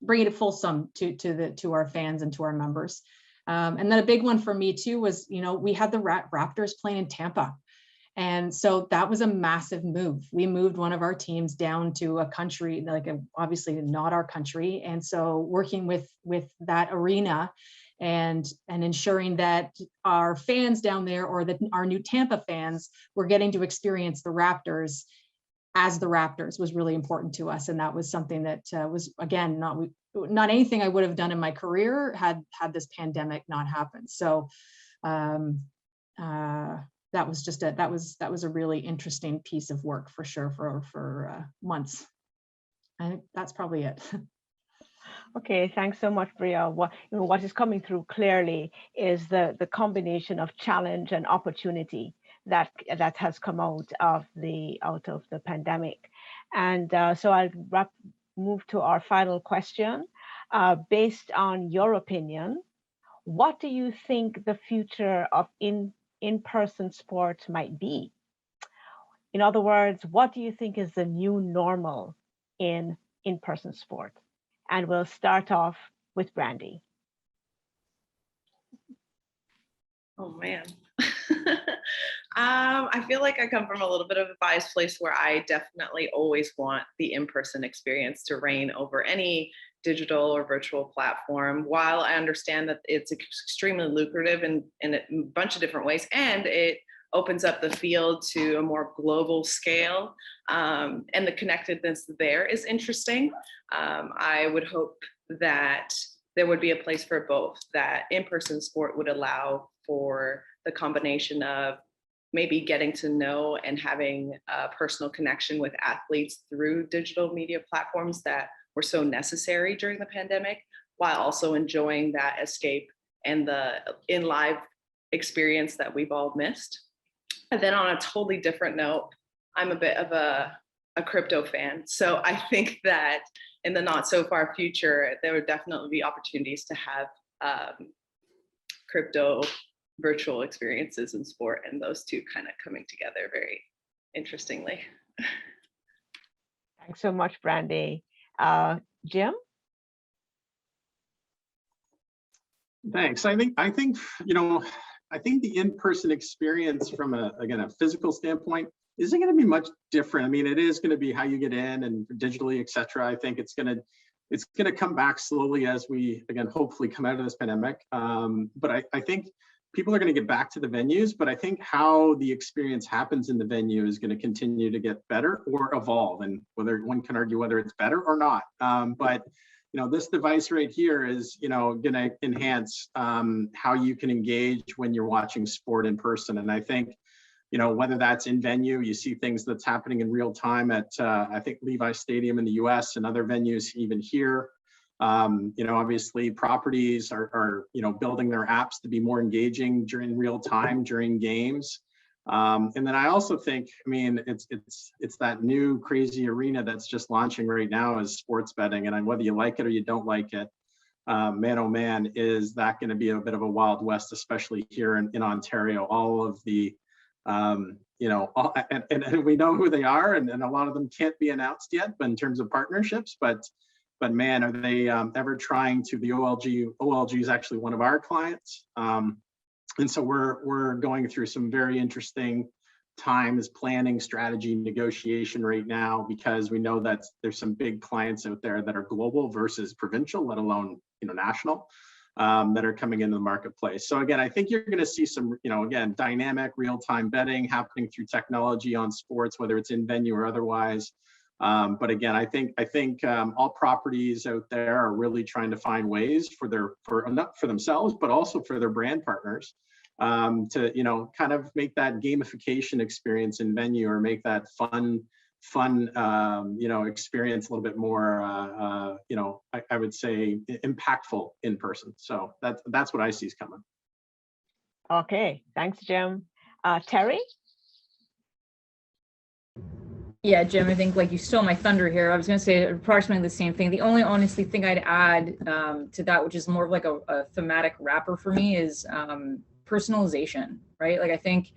bringing it fulsome to our fans and to our members. And then a big one for me too was, you know, we had the Raptors playing in Tampa. And so that was a massive move. We moved one of our teams down to a country, like obviously not our country. And so working with that arena and ensuring that our fans down there, or that our new Tampa fans, were getting to experience the Raptors as the Raptors, was really important to us. And that was something that was, again, not anything I would have done in my career had this pandemic not happened. So that was just that was a really interesting piece of work for sure for months. I think that's probably it. Okay, thanks so much, Bria. What is coming through clearly is the combination of challenge and opportunity that has come out of the pandemic. And so I'll move to our final question. Based on your opinion, what do you think the future of in-person sports might be? In other words, what do you think is the new normal in-person sport? And we'll start off with Brandy. Oh man. I feel like I come from a little bit of a biased place where I definitely always want the in-person experience to reign over any digital or virtual platform. While I understand that it's extremely lucrative in a bunch of different ways, and it opens up the field to a more global scale, and the connectedness there is interesting. I would hope that there would be a place for both, that in-person sport would allow for the combination of maybe getting to know and having a personal connection with athletes through digital media platforms that were so necessary during the pandemic, while also enjoying that escape and the in live experience that we've all missed. And then on a totally different note, I'm a bit of a crypto fan. So I think that in the not so far future, there would definitely be opportunities to have crypto virtual experiences in sport, and those two kind of coming together very interestingly. Thanks so much, Brandy. Jim? Thanks. I think I think the in-person experience from a physical standpoint isn't going to be much different. I mean, it is going to be how you get in and digitally, et cetera. I think it's going to come back slowly as we, again, hopefully come out of this pandemic. But I think people are going to get back to the venues, but I think how the experience happens in the venue is going to continue to get better or evolve, and whether one can argue whether it's better or not. But this device right here is, going to enhance how you can engage when you're watching sport in person. And I think, whether that's in venue, you see things that's happening in real time at, I think, Levi Stadium in the US and other venues even here. Obviously properties are building their apps to be more engaging during real time, during games. And then I also think, it's that new crazy arena that's just launching right now is sports betting. And whether you like it or you don't like it, man, oh man, is that going to be a bit of a Wild West, especially here in Ontario. All of the, and we know who they are, and a lot of them can't be announced yet, but in terms of partnerships, but man, are they ever trying to, the OLG is actually one of our clients. And so we're going through some very interesting times, planning, strategy, negotiation right now, because we know that there's some big clients out there that are global versus provincial, let alone national, that are coming into the marketplace. So again, I think you're going to see some, again, dynamic real-time betting happening through technology on sports, whether it's in venue or otherwise. But again, I think all properties out there are really trying to find ways not for themselves, but also for their brand partners, to kind of make that gamification experience in venue, or make that fun experience a little bit more I would say impactful in person. So that's what I see is coming. Okay, thanks, Jim. Terry? Yeah, Jim, I think you stole my thunder here. I was going to say approximately the same thing. The only honestly thing I'd add to that, which is more of like a thematic wrapper for me, is personalization, right? I think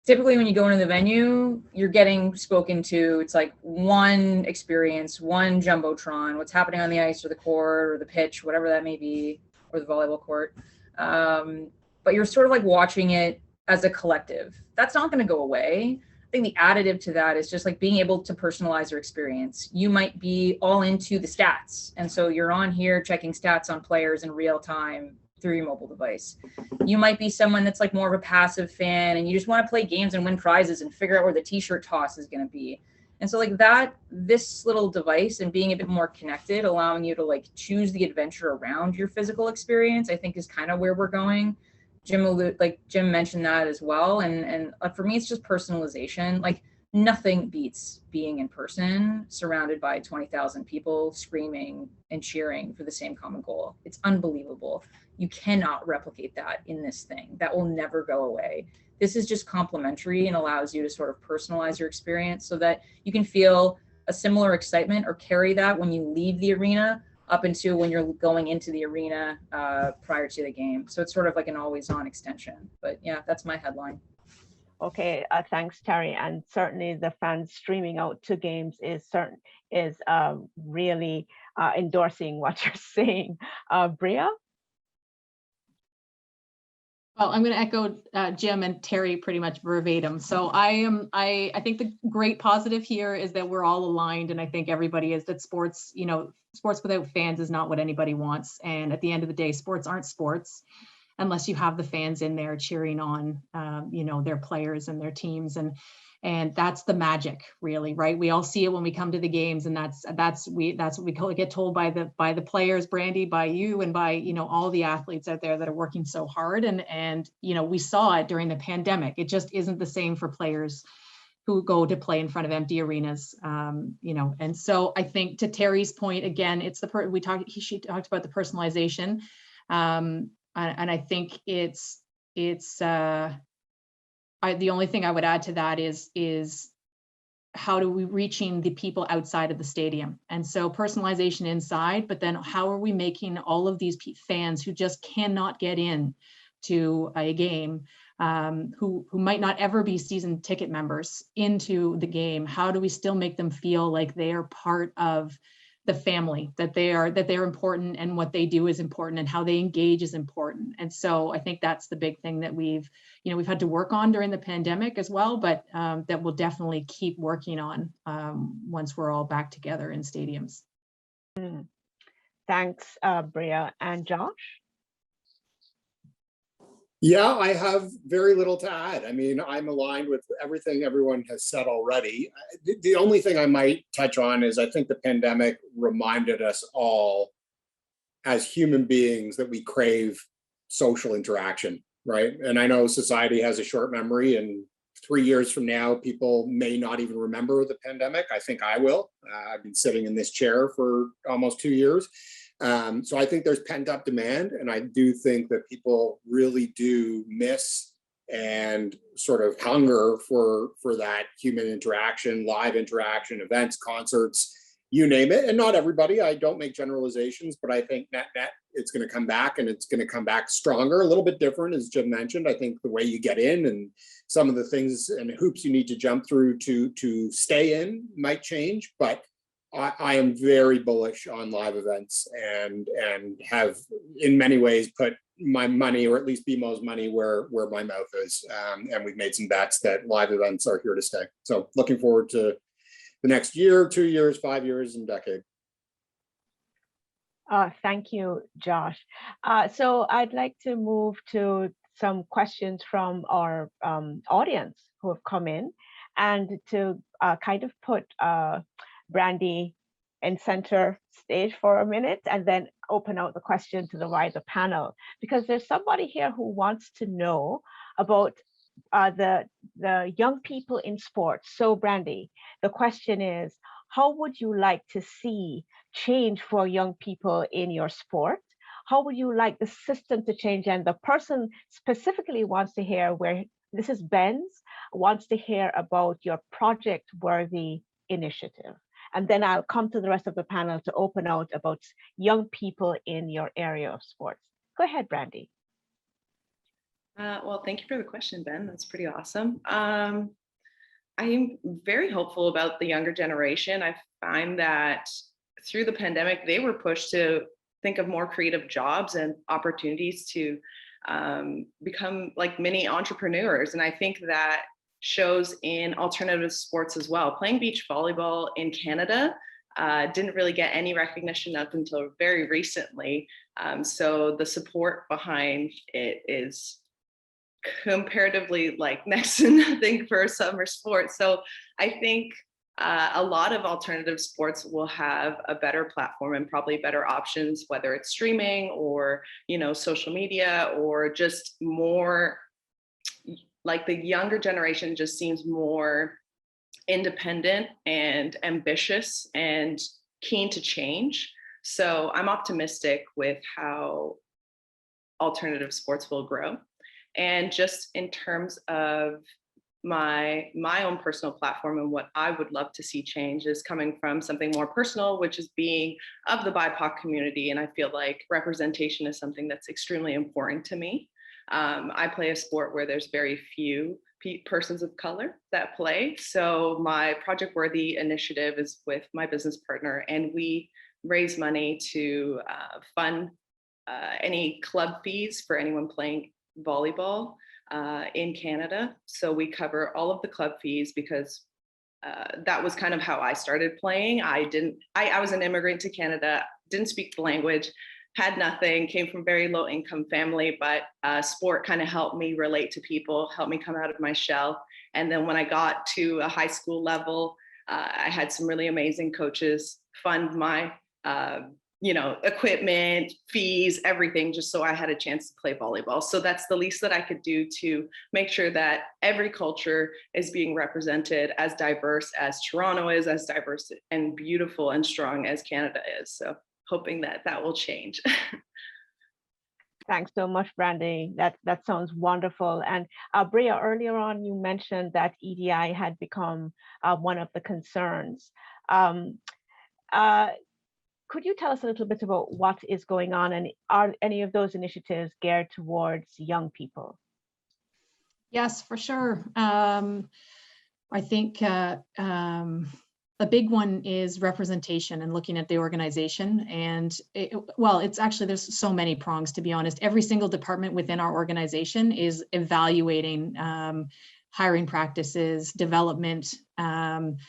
typically when you go into the venue, you're getting spoken to. It's like one experience, one jumbotron, what's happening on the ice or the court or the pitch, whatever that may be, or the volleyball court. But you're sort of watching it as a collective. That's not going to go away. I think the additive to that is just being able to personalize your experience. You might be all into the stats, and so you're on here checking stats on players in real time through your mobile device. You might be someone that's more of a passive fan, and you just want to play games and win prizes and figure out where the t-shirt toss is going to be. And so this little device and being a bit more connected, allowing you to choose the adventure around your physical experience, I think is kind of where we're going. Jim mentioned that as well. And for me, it's just personalization. Nothing beats being in person, surrounded by 20,000 people screaming and cheering for the same common goal. It's unbelievable. You cannot replicate that in this thing. That will never go away. This is just complementary and allows you to sort of personalize your experience so that you can feel a similar excitement or carry that when you leave the arena up until when you're going into the arena prior to the game. So it's sort of like an always on extension. But yeah, that's my headline. Okay, thanks, Terry. And certainly the fans streaming out to games is really endorsing what you're saying. Bria? Well, I'm going to echo Jim and Terry pretty much verbatim. So I think the great positive here is that we're all aligned, and I think everybody is, that sports, sports without fans is not what anybody wants. And at the end of the day, sports aren't sports unless you have the fans in there cheering on, their players and their teams. And that's the magic, really, right? We all see it when we come to the games, and that's what we get told by the players, Brandy, by you, and by all the athletes out there that are working so hard. And we saw it during the pandemic. It just isn't the same for players who go to play in front of empty arenas, And so I think, to Terry's point, again, it's she talked about the personalization, and I think it's. The only thing I would add to that is how do we reaching the people outside of the stadium? And so personalization inside, but then how are we making all of these fans who just cannot get in to a game, who might not ever be season ticket members, into the game? How do we still make them feel like they are part of the family, that they are important, and what they do is important, and how they engage is important? And so I think that's the big thing that we've had to work on during the pandemic as well, but that we'll definitely keep working on once we're all back together in stadiums. Thanks, Bria. And Josh? Yeah, I have very little to add. I mean, I'm aligned with everything everyone has said already. The only thing I might touch on is I think the pandemic reminded us all as human beings that we crave social interaction, right? And I know society has a short memory, and 3 years from now, people may not even remember the pandemic. I think I will. I've been sitting in this chair for almost 2 years. So I think there's pent up demand, and I do think that people really do miss and sort of hunger for that human interaction, live interaction, events, concerts, you name it. And not everybody, I don't make generalizations, but I think net it's going to come back, and it's going to come back stronger, a little bit different, as Jim mentioned. I think the way you get in and some of the things and hoops you need to jump through to stay in might change, but I am very bullish on live events, and have in many ways put my money, or at least BMO's money, where my mouth is. And we've made some bets that live events are here to stay. So looking forward to the next year, 2 years, 5 years, and decade. Thank you, Josh. So I'd like to move to some questions from our audience who have come in, and to kind of put Brandy in center stage for a minute, and then open out the question to the wider panel, because there's somebody here who wants to know about the young people in sports. So Brandy, the question is, how would you like to see change for young people in your sport? How would you like the system to change? And the person specifically wants to hear where, this is Ben's, wants to hear about your Project Worthy initiative. And then I'll come to the rest of the panel to open out about young people in your area of sports. Go ahead, Brandy. Well, thank you for the question, Ben. That's pretty awesome. I am very hopeful about the younger generation. I find that through the pandemic, they were pushed to think of more creative jobs and opportunities to become like mini entrepreneurs. And I think that shows in alternative sports as well. Playing beach volleyball in Canada didn't really get any recognition up until very recently. So the support behind it is comparatively like next to nothing for summer sports. So I think a lot of alternative sports will have a better platform and probably better options, whether it's streaming or, social media, or just more, like the younger generation just seems more independent and ambitious and keen to change. So I'm optimistic with how alternative sports will grow. And just in terms of my own personal platform and what I would love to see change is coming from something more personal, which is being of the BIPOC community. And I feel like representation is something that's extremely important to me. I play a sport where there's very few persons of color that play. So my Project Worthy initiative is with my business partner, and we raise money to fund any club fees for anyone playing volleyball in Canada. So we cover all of the club fees because that was kind of how I started playing. I was an immigrant to Canada, didn't speak the language, had nothing, came from very low income family, but sport kind of helped me relate to people, helped me come out of my shell. And then when I got to a high school level, I had some really amazing coaches fund my equipment, fees, everything, just so I had a chance to play volleyball. So that's the least that I could do to make sure that every culture is being represented, as diverse as Toronto is, as diverse and beautiful and strong as Canada is. So hoping that that will change. Thanks so much, Brandy. That sounds wonderful. And Brea, earlier on, you mentioned that EDI had become one of the concerns. Could you tell us a little bit about what is going on, and are any of those initiatives geared towards young people? Yes, for sure. I think a big one is representation and looking at the organization. And it's actually, there's so many prongs, to be honest. Every single department within our organization is evaluating hiring practices, development, and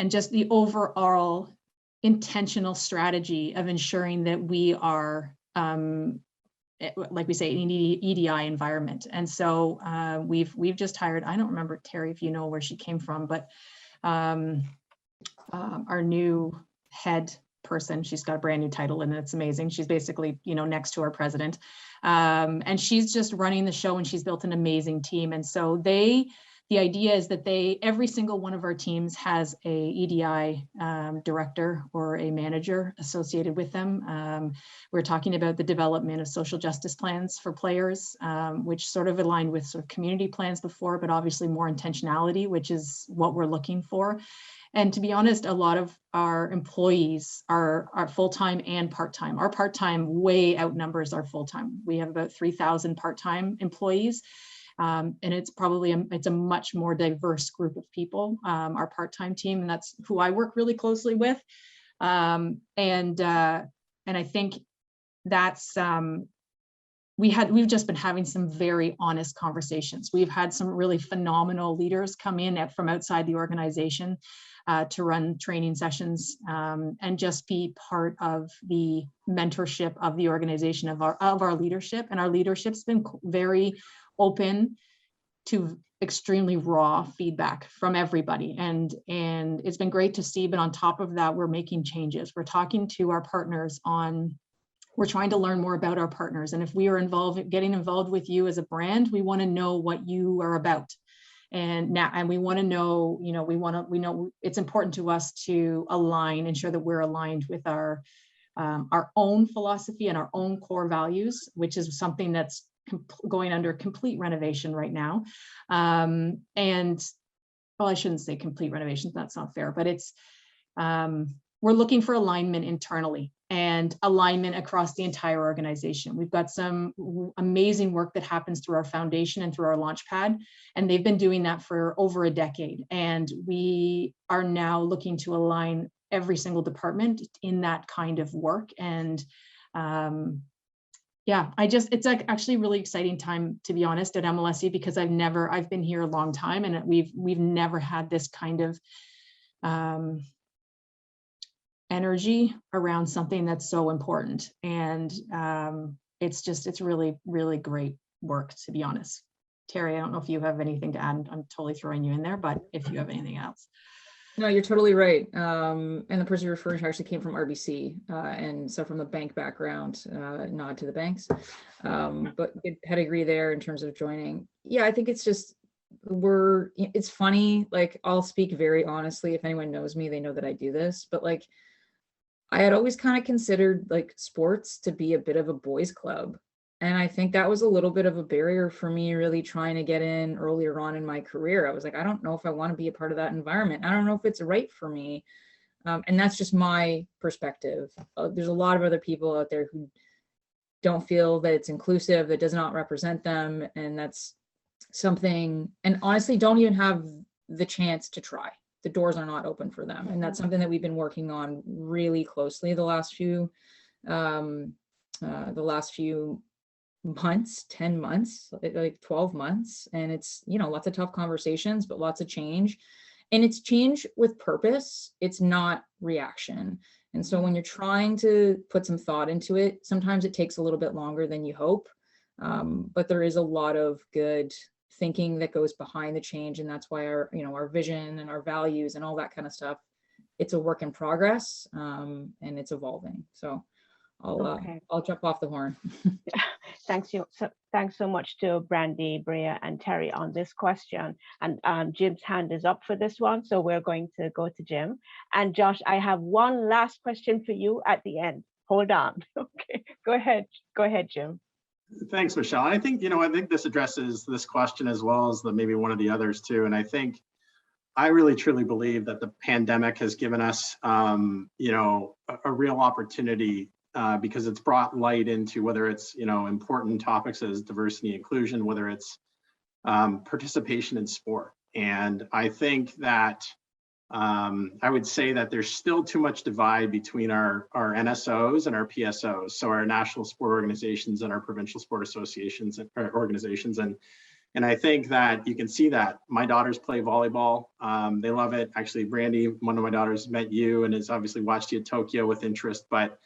just the overall intentional strategy of ensuring that we are, like we say, in an EDI environment. And so we've just hired, I don't remember, Terry, if you know where she came from, but our new head person, she's got a brand new title and it's amazing. She's basically, next to our president. And she's just running the show, and she's built an amazing team. And so the idea is that every single one of our teams has a EDI director or a manager associated with them. We're talking about the development of social justice plans for players, which sort of aligned with sort of community plans before, but obviously more intentionality, which is what we're looking for. And to be honest, a lot of our employees are full-time and part-time. Our part-time way outnumbers our full-time. We have about 3,000 part-time employees. And it's probably it's a much more diverse group of people, our part-time team, and that's who I work really closely with. And I think that's we've just been having some very honest conversations. We've had some really phenomenal leaders come in from outside the organization to run training sessions and just be part of the mentorship of the organization, of our leadership. And our leadership's been very open to extremely raw feedback from everybody. And it's been great to see, but on top of that, we're making changes. We're talking to our partners we're trying to learn more about our partners. And if we are getting involved with you as a brand, we want to know what you are about. And we want to know, we know it's important to us to ensure that we're aligned with our own philosophy and our own core values, which is something that's going under complete renovation right now. And well, I shouldn't say complete renovation, that's not fair, but it's we're looking for alignment internally and alignment across the entire organization. We've got some amazing work that happens through our foundation and through our Launchpad, and they've been doing that for over a decade. And we are now looking to align every single department in that kind of work. And it's actually a really exciting time, to be honest, at MLSE, because I've been here a long time, and we've never had this kind of energy around something that's so important. And it's really, really great work, to be honest. Terry, I don't know if you have anything to add. I'm totally throwing you in there, but if you have anything else. No, you're totally right. And the person you're referring to actually came from RBC, and so from the bank background, nod to the banks, but good pedigree there in terms of joining. Yeah, I think it's just, it's funny, like I'll speak very honestly. If anyone knows me, they know that I do this, but like I had always kind of considered like sports to be a bit of a boys' club. And I think that was a little bit of a barrier for me really trying to get in earlier on in my career. I was like, I don't know if I want to be a part of that environment. I don't know if it's right for me. And that's just my perspective. There's a lot of other people out there who don't feel that it's inclusive, that does not represent them. And that's something, and honestly, don't even have the chance to try. The doors are not open for them. And that's something that we've been working on really closely the last few months, 10 months, like 12 months. And it's, lots of tough conversations, but lots of change. And it's change with purpose. It's not reaction. And so when you're trying to put some thought into it, sometimes it takes a little bit longer than you hope. But there is a lot of good thinking that goes behind the change. And that's why our vision and our values and all that kind of stuff, it's a work in progress, and it's evolving. So I'll jump off the horn. Thanks so much to Brandy, Brea, and Terry on this question. And Jim's hand is up for this one, so we're going to go to Jim. And Josh, I have one last question for you at the end. Hold on. Okay, go ahead, Jim. Thanks, Michelle. I think this addresses this question as well as maybe one of the others too. And I really truly believe that the pandemic has given us, a real opportunity because it's brought light into whether it's, important topics as diversity and inclusion, whether it's participation in sport. And I think that I would say that there's still too much divide between our NSOs and our PSOs, so our national sport organizations and our provincial sport associations and organizations. And I think that you can see that my daughters play volleyball. They love it. Actually, Brandy, one of my daughters, met you and has obviously watched you at Tokyo with interest. But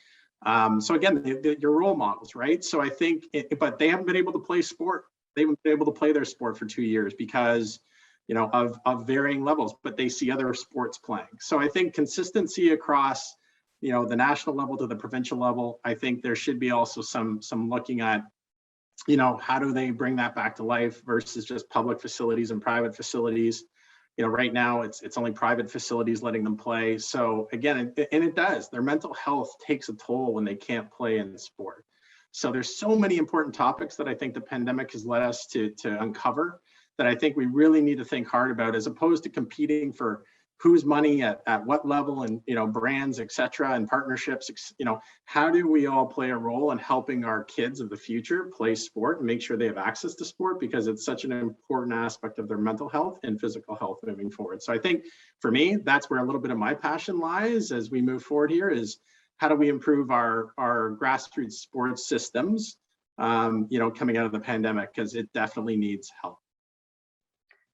so again, you're role models, right? So I think, but they haven't been able to play sport. They haven't been able to play their sport for 2 years because, of varying levels, but they see other sports playing. So I think consistency across, the national level to the provincial level. I think there should be also some looking at, how do they bring that back to life versus just public facilities and private facilities. Right now it's only private facilities letting them play. So again, and it does, their mental health takes a toll when they can't play in sport. So there's so many important topics that I think the pandemic has led us to uncover that I think we really need to think hard about, as opposed to competing for whose money at what level and, brands, et cetera, and partnerships. How do we all play a role in helping our kids of the future play sport and make sure they have access to sport, because it's such an important aspect of their mental health and physical health moving forward. So I think for me, that's where a little bit of my passion lies as we move forward here, is how do we improve our grassroots sports systems, coming out of the pandemic, because it definitely needs help.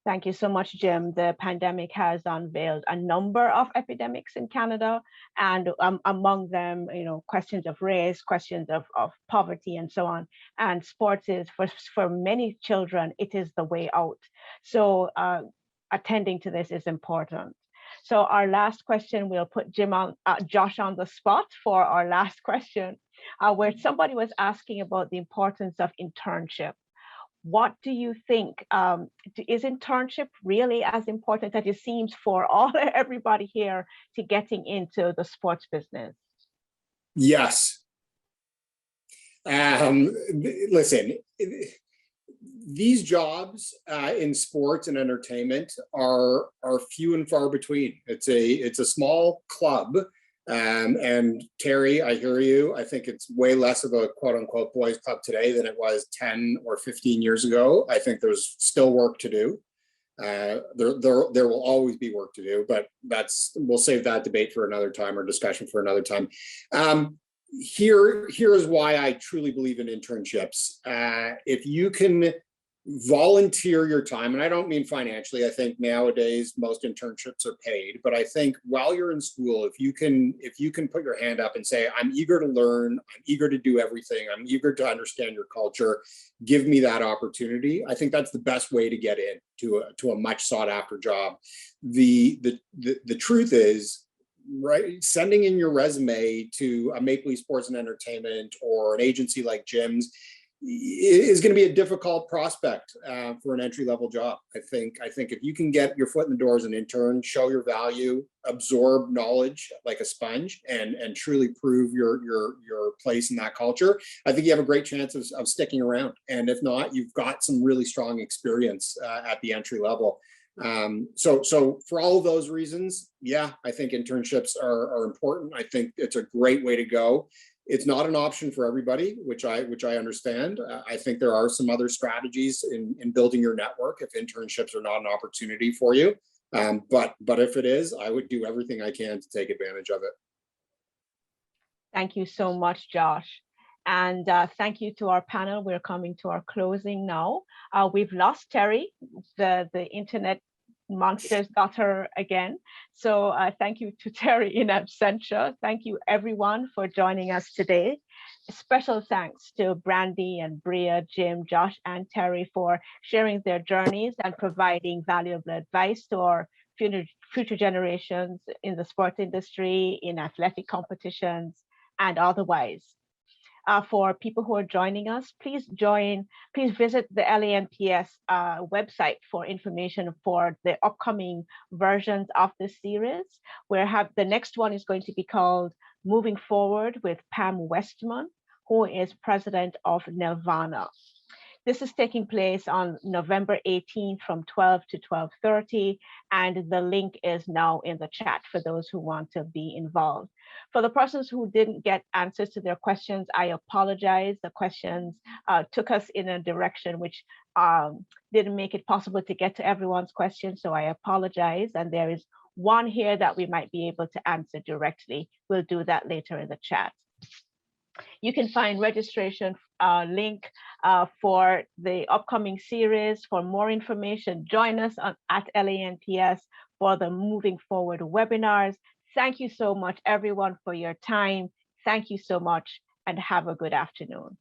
Thank you so much, Jim. The pandemic has unveiled a number of epidemics in Canada, and among them, questions of race, questions of poverty, and so on. And sports is, for many children, it is the way out. So attending to this is important. So our last question, we'll put Josh on the spot for our last question, where somebody was asking about the importance of internship. What do you think? Is internship really as important as it seems for everybody here to getting into the sports business? Yes. Listen, these jobs in sports and entertainment are few and far between. It's a small club. And Terry, I hear you. I think it's way less of a quote unquote boys club today than it was 10 or 15 years ago. I think there's still work to do. There will always be work to do, but we'll save that debate for another time, or discussion for another time. Here is why I truly believe in internships. If you can volunteer your time, and I don't mean financially, I think nowadays most internships are paid, but I think while you're in school, if you can put your hand up and say, I'm eager to learn, I'm eager to do everything, I'm eager to understand your culture, give me that opportunity, I think that's the best way to get in to a much sought after job. The truth is, right, sending in your resume to a Maple Leaf Sports and Entertainment or an agency like Jim's is going to be a difficult prospect for an entry-level job. I think if you can get your foot in the door as an intern, show your value, absorb knowledge like a sponge, and truly prove your place in that culture, I think you have a great chance of sticking around. And if not, you've got some really strong experience at the entry level. So for all of those reasons, yeah, I think internships are important. I think it's a great way to go. It's not an option for everybody, which I understand. I think there are some other strategies in building your network if internships are not an opportunity for you. But if it is, I would do everything I can to take advantage of it. Thank you so much, Josh. And thank you to our panel. We're coming to our closing now. We've lost Terry. The internet monsters got her again. So thank you to Terry in absentia. Thank you everyone for joining us today. Special thanks to Brandy and Bria, Jim, Josh, and Terry for sharing their journeys and providing valuable advice to our future generations in the sports industry, in athletic competitions, and otherwise. For people who are joining us, please visit the LANPS website for information for the upcoming versions of this series. The next one is going to be called Moving Forward with Pam Westman, who is president of Nelvana. This is taking place on November 18th from 12 to 12:30, and the link is now in the chat for those who want to be involved. For the persons who didn't get answers to their questions, I apologize. The questions took us in a direction which didn't make it possible to get to everyone's questions, so I apologize. And there is one here that we might be able to answer directly. We'll do that later in the chat. You can find registration link for the upcoming series. For more information, join us at LANPS for the Moving Forward webinars. Thank you so much, everyone, for your time. Thank you so much, and have a good afternoon.